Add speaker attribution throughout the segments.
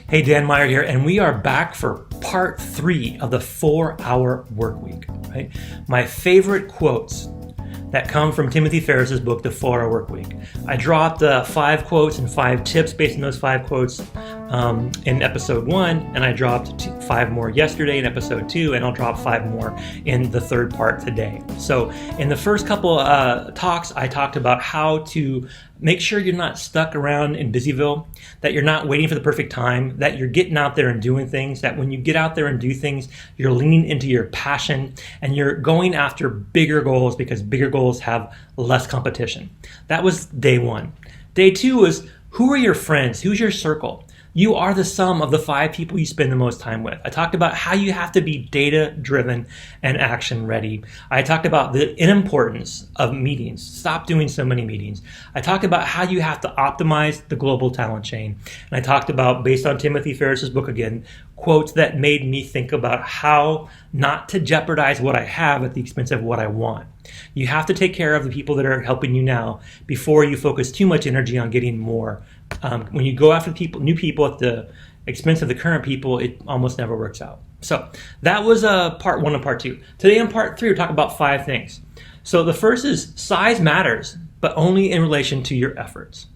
Speaker 1: Hey, Dan Meyer here, and we are back for part 3 of the 4-hour work week, right? My favorite quotes that come from Timothy Ferriss's book, The 4-Hour Work Week. I dropped 5 quotes and 5 tips based on those 5 quotes in episode 1, and I dropped 5 more yesterday in episode 2, and I'll drop 5 more in the third part today. So in the first couple talks, I talked about how to make sure you're not stuck around in Busyville, that you're not waiting for the perfect time, that you're getting out there and doing things, that when you get out there and do things, you're leaning into your passion and you're going after bigger goals because bigger goals have less competition. That was day 1. Day 2 was, who are your friends? Who's your circle? You are the sum of the 5 people you spend the most time with. I talked about how you have to be data-driven and action-ready. I talked about the importance of meetings. Stop doing so many meetings. I talked about how you have to optimize the global talent chain. And I talked about, based on Timothy Ferriss's book again, quotes that made me think about how not to jeopardize what I have at the expense of what I want. You have to take care of the people that are helping you now before you focus too much energy on getting more. When you go after new people at the expense of the current people, it almost never works out. So that was part 1 and part 2. Today in part 3, we're talking about 5 things. So the first is size matters, but only in relation to your efforts.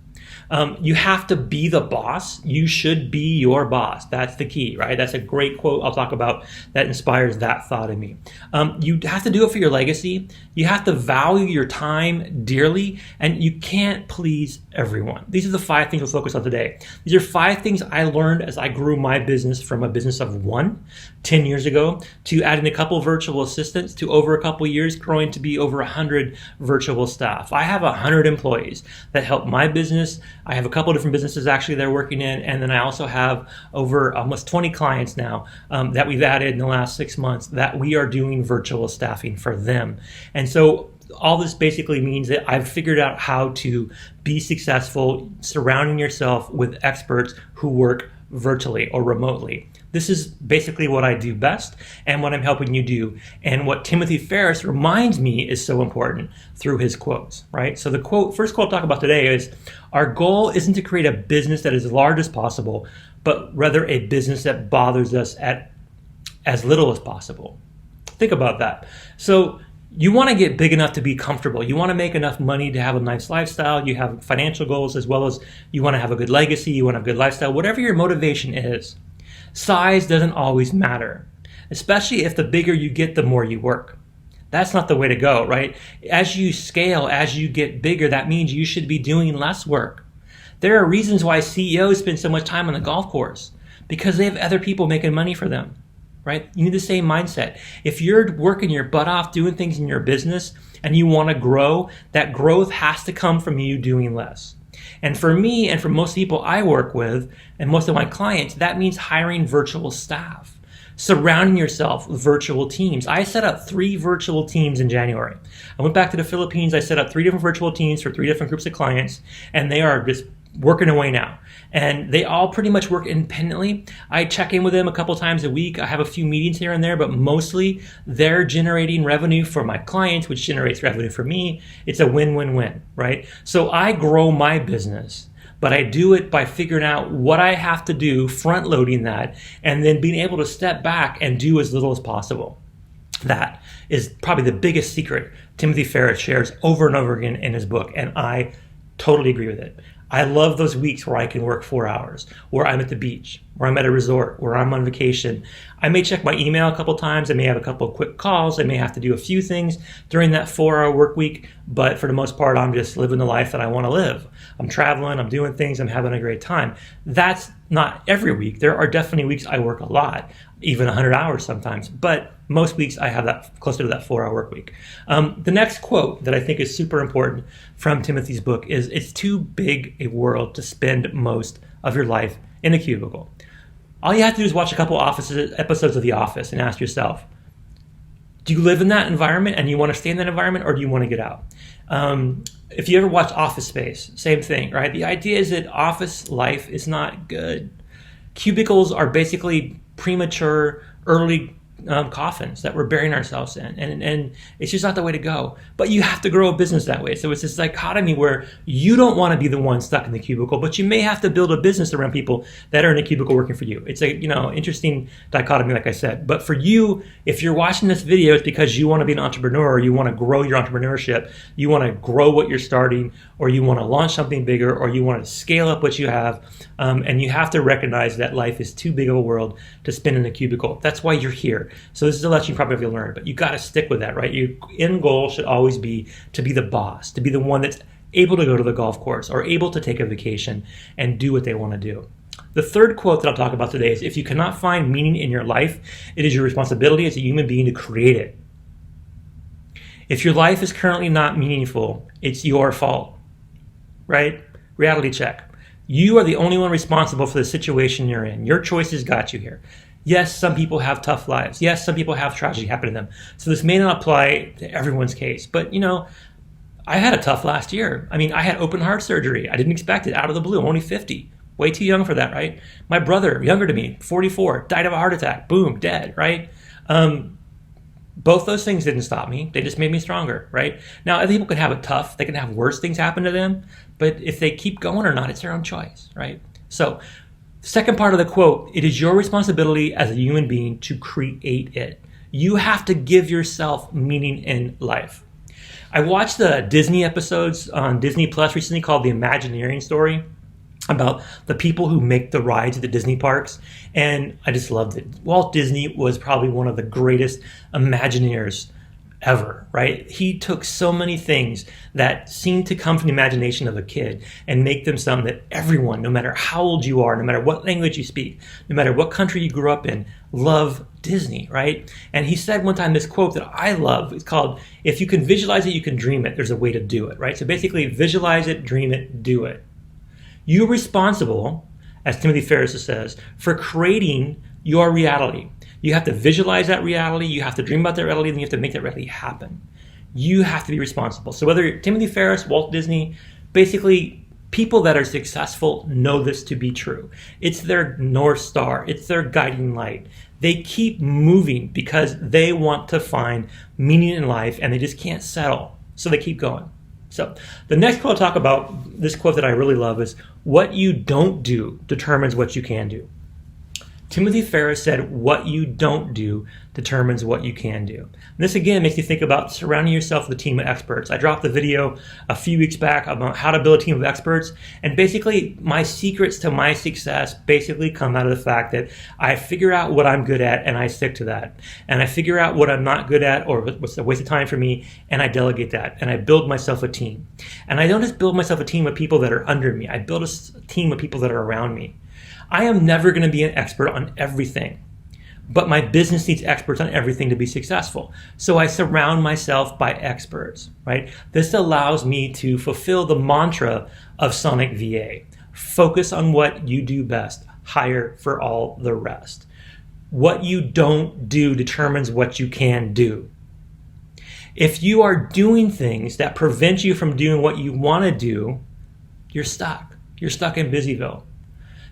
Speaker 1: You have to be the boss. You should be your boss. That's the key, right? That's a great quote I'll talk about that inspires that thought in me. You have to do it for your legacy. You have to value your time dearly, and you can't please everyone. These are the 5 things we'll focus on today. These are 5 things I learned as I grew my business from a business of 1 10 years ago to adding a couple virtual assistants to over a couple years growing to be over 100 virtual staff. I have 100 employees that help my business. I have a couple different businesses actually they're working in, and then I also have over almost 20 clients now that we've added in the last 6 months that we are doing virtual staffing for them. And so all this basically means that I've figured out how to be successful surrounding yourself with experts who work virtually or remotely. This is basically what I do best and what I'm helping you do. And what Timothy Ferriss reminds me is so important through his quotes, right? So the first quote I'll talk about today is, our goal isn't to create a business that is as large as possible, but rather a business that bothers us at as little as possible. Think about that. So you want to get big enough to be comfortable. You want to make enough money to have a nice lifestyle. You have financial goals as well as you want to have a good legacy. You want to have a good lifestyle. Whatever your motivation is, size doesn't always matter, especially if the bigger you get, the more you work. That's not the way to go, right? As you scale, as you get bigger, that means you should be doing less work. There are reasons why CEOs spend so much time on the golf course, because they have other people making money for them, right? You need the same mindset. If you're working your butt off doing things in your business and you want to grow, that growth has to come from you doing less. And for me and for most people I work with and most of my clients, that means hiring virtual staff, surrounding yourself with virtual teams. I set up 3 virtual teams in January. I went back to the Philippines. I set up 3 different virtual teams for 3 different groups of clients, and they are just working away now. And they all pretty much work independently. I check in with them a couple times a week. I have a few meetings here and there, but mostly they're generating revenue for my clients, which generates revenue for me. It's a win-win-win, right? So I grow my business, but I do it by figuring out what I have to do, front-loading that, and then being able to step back and do as little as possible. That is probably the biggest secret Timothy Ferriss shares over and over again in his book, and I totally agree with it. I love those weeks where I can work 4 hours, where I'm at the beach, where I'm at a resort, where I'm on vacation. I may check my email a couple times. I may have a couple of quick calls. I may have to do a few things during that 4-hour work week. But for the most part, I'm just living the life that I want to live. I'm traveling, I'm doing things, I'm having a great time. That's not every week. There are definitely weeks I work a lot, even 100 hours sometimes. But most weeks I have that closer to that 4-hour work week. The next quote that I think is super important from Timothy's book is, it's too big a world to spend most of your life in a cubicle. All you have to do is watch a couple episodes of The Office and ask yourself, do you live in that environment and you want to stay in that environment, or do you want to get out? If you ever watch Office Space, same thing, right? The idea is that office life is not good. Cubicles are basically premature, early coffins that we're burying ourselves in, and it's just not the way to go. But you have to grow a business that way. So it's this dichotomy where you don't want to be the one stuck in the cubicle, but you may have to build a business around people that are in a cubicle working for you. It's a interesting dichotomy, like I said. But for you, if you're watching this video, it's because you want to be an entrepreneur, or you want to grow your entrepreneurship, you want to grow what you're starting, or you want to launch something bigger, or you want to scale up what you have, and you have to recognize that life is too big of a world to spin in a cubicle. That's why you're here. So this is a lesson you probably have learned, but you got to stick with that, right? Your end goal should always be to be the boss, to be the one that's able to go to the golf course or able to take a vacation and do what they want to do. The third quote that I'll talk about today is, if you cannot find meaning in your life, it is your responsibility as a human being to create it. If your life is currently not meaningful, it's your fault, right? Reality check. You are the only one responsible for the situation you're in. Your choices got you here. Yes, some people have tough lives. Yes, some people have tragedy happen to them. So this may not apply to everyone's case, but I had a tough last year. I mean, I had open heart surgery. I didn't expect it, out of the blue. I'm only 50. Way too young for that, right? My brother, younger to me, 44, died of a heart attack. Boom, dead, right? Both those things didn't stop me. They just made me stronger, right? Now, other people can have it tough. They can have worse things happen to them. But if they keep going or not, it's their own choice, right? So, second part of the quote, it is your responsibility as a human being to create it. You have to give yourself meaning in life. I watched the Disney episodes on Disney Plus recently called The Imagineering Story, about the people who make the rides at the Disney parks, and I just loved it. Walt Disney was probably one of the greatest Imagineers ever, right? He took so many things that seemed to come from the imagination of a kid and make them something that everyone, no matter how old you are, no matter what language you speak, no matter what country you grew up in, love Disney, right? And he said one time this quote that I love. It's called, if you can visualize it, you can dream it. There's a way to do it, right? So basically, visualize it, dream it, do it. You're responsible, as Timothy Ferriss says, for creating your reality. You have to visualize that reality, you have to dream about that reality, and you have to make that reality happen. You have to be responsible. So whether you're Timothy Ferriss, Walt Disney, basically people that are successful know this to be true. It's their North Star, it's their guiding light. They keep moving because they want to find meaning in life and they just can't settle. So they keep going. So the next quote I'll talk about, this quote that I really love, is what you don't do determines what you can do. Timothy Ferriss said, what you don't do determines what you can do. And this again makes you think about surrounding yourself with a team of experts. I dropped the video a few weeks back about how to build a team of experts. And basically my secrets to my success basically come out of the fact that I figure out what I'm good at and I stick to that. And I figure out what I'm not good at or what's a waste of time for me and I delegate that. And I build myself a team. And I don't just build myself a team of people that are under me. I build a team of people that are around me. I am never going to be an expert on everything, but my business needs experts on everything to be successful. So I surround myself by experts, right? This allows me to fulfill the mantra of Sonic VA. Focus on what you do best. Hire for all the rest. What you don't do determines what you can do. If you are doing things that prevent you from doing what you want to do, you're stuck. You're stuck in Busyville.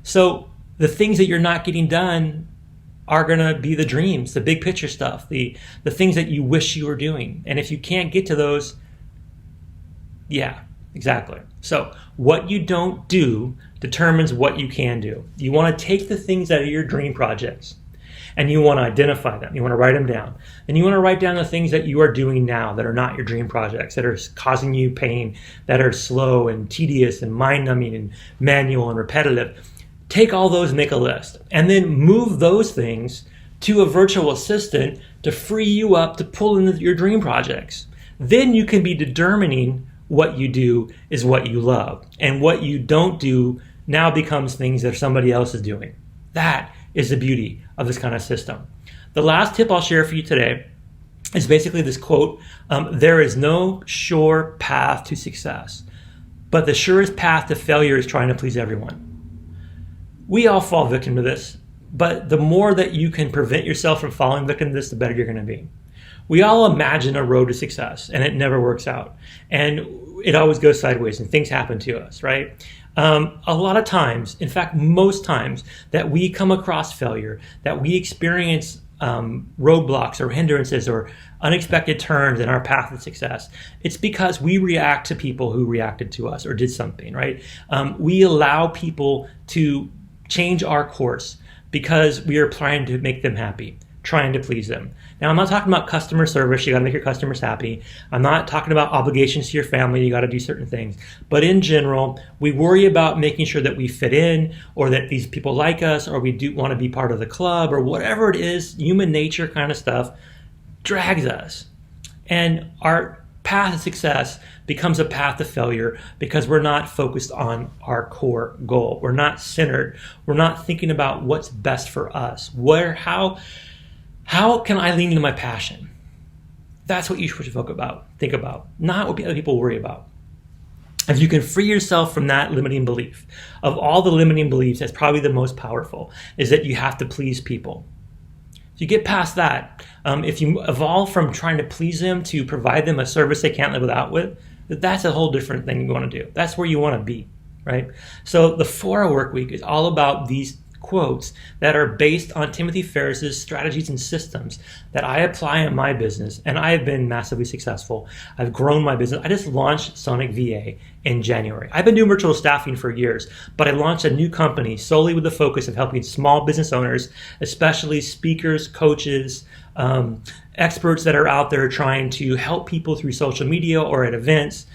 Speaker 1: So the things that you're not getting done are going to be the dreams, the big picture stuff, the things that you wish you were doing. And if you can't get to those, yeah, exactly. So what you don't do determines what you can do. You want to take the things that are your dream projects and you want to identify them. You want to write them down. And you want to write down the things that you are doing now that are not your dream projects, that are causing you pain, that are slow and tedious and mind-numbing and manual and repetitive. Take all those and make a list. And then move those things to a virtual assistant to free you up to pull in your dream projects. Then you can be determining what you do is what you love. And what you don't do now becomes things that somebody else is doing. That is the beauty of this kind of system. The last tip I'll share for you today is basically this quote, there is no sure path to success, but the surest path to failure is trying to please everyone. We all fall victim to this, but the more that you can prevent yourself from falling victim to this, the better you're going to be. We all imagine a road to success, and it never works out. And it always goes sideways, and things happen to us, right? A lot of times, in fact, most times, that we come across failure, that we experience roadblocks or hindrances or unexpected turns in our path of success, it's because we react to people who reacted to us or did something, right? We allow people to change our course because we are trying to make them happy, trying to please them. Now, I'm not talking about customer service. You got to make your customers happy. I'm not talking about obligations to your family. You got to do certain things. But in general, we worry about making sure that we fit in, or that these people like us, or we do want to be part of the club, or whatever it is. Human nature kind of stuff drags us. And our path of success becomes a path of failure because we're not focused on our core goal. We're not centered. We're not thinking about what's best for us. How can I lean into my passion? That's what you should think about, not what other people worry about. If you can free yourself from that limiting belief, of all the limiting beliefs, that's probably the most powerful, is that you have to please people. If you get past that, if you evolve from trying to please them to provide them a service they can't live without, that's a whole different thing you want to do. That's where you want to be, right? So the 4-Hour Work Week is all about these quotes that are based on Timothy Ferriss's strategies and systems that I apply in my business, and I have been massively successful. I've grown my business. I just launched Sonic VA in January. I've been doing virtual staffing for years, but I launched a new company solely with the focus of helping small business owners, especially speakers, coaches, experts that are out there trying to help people through social media or at events,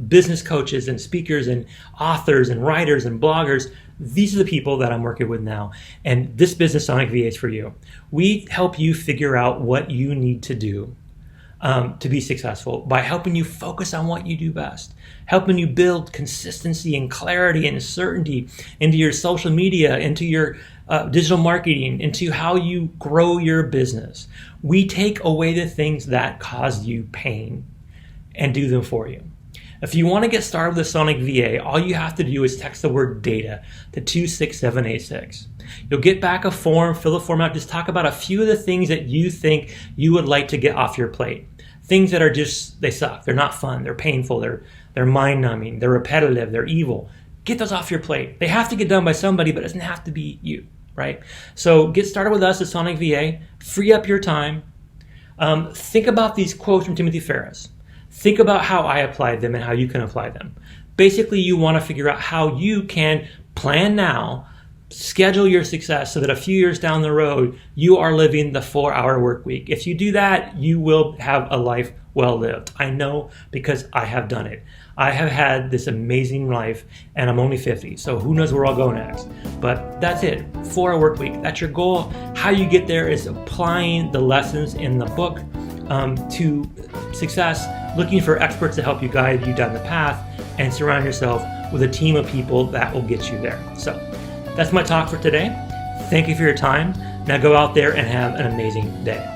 Speaker 1: business coaches and speakers and authors and writers and bloggers. These are the people that I'm working with now. And this business, Sonic VA, is for you. We help you figure out what you need to do to be successful by helping you focus on what you do best, helping you build consistency and clarity and certainty into your social media, into your digital marketing, into how you grow your business. We take away the things that cause you pain and do them for you. If you want to get started with Sonic VA, all you have to do is text the word data to 26786. You'll get back a form, fill the form out, just talk about a few of the things that you think you would like to get off your plate. Things that are just, they suck, they're not fun, they're painful, they're mind-numbing, they're repetitive, they're evil. Get those off your plate. They have to get done by somebody, but it doesn't have to be you, right? So get started with us at Sonic VA, free up your time. Think about these quotes from Timothy Ferriss. Think about how I applied them and how you can apply them. Basically, you want to figure out how you can plan now, schedule your success so that a few years down the road, you are living the 4-hour work week. If you do that, you will have a life well lived. I know because I have done it. I have had this amazing life and I'm only 50, so who knows where I'll go next. But that's it, 4-hour work week. That's your goal. How you get there is applying the lessons in the book to success, looking for experts to help you guide you down the path, and surround yourself with a team of people that will get you there. So that's my talk for today. Thank you for your time. Now go out there and have an amazing day.